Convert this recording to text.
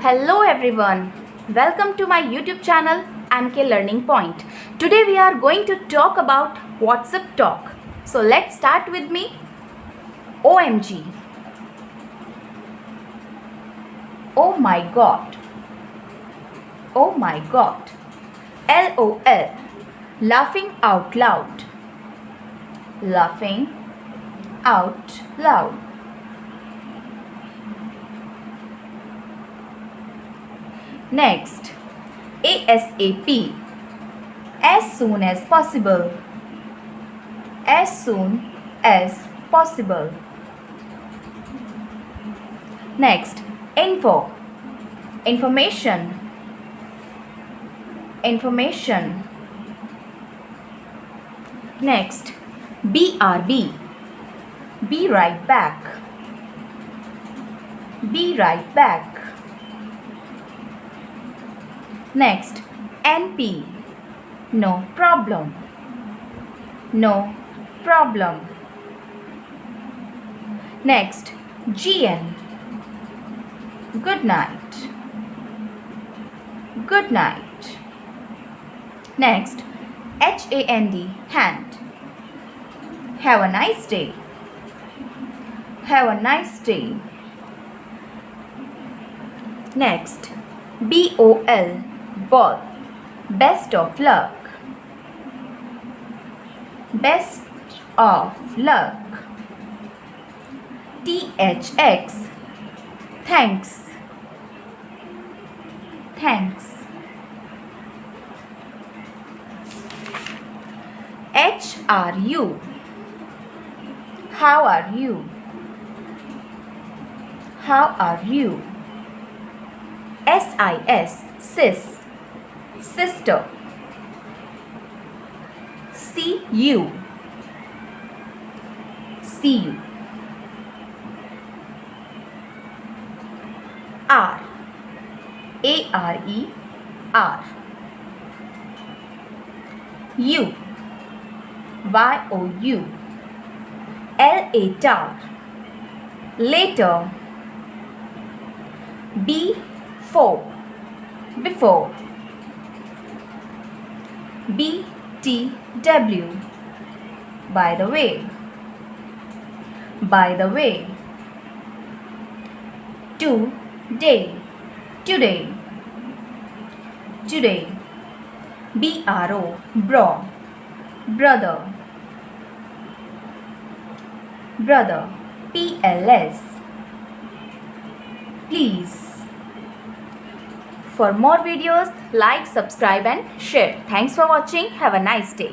Hello everyone, welcome to my YouTube channel MK Learning Point. Today we are going to talk about WhatsApp talk. So let's start with me. OMG. Oh my god. Oh my god. LOL. Laughing out loud. Laughing out loud. Next, ASAP, as soon as possible, as soon as possible. Next, info, information, information. Next, BRB, be right back, be right back. Next, NP, no problem, no problem. Next, GN, good night, good night. Next, HAND, hand, have a nice day, have a nice day. Next, BOL, ball, best of luck, best of luck. THX, thanks, thanks. HRU, how are you, how are you. SIS, sis, sister. CU, see you. R, ARE, R. U, YOU, later, later. Before, before. BTW, by the way, by the way. Today, today, today. BRO, bro, brother, brother. PLS, please. For more videos, like, subscribe and share. Thanks for watching. Have a nice day.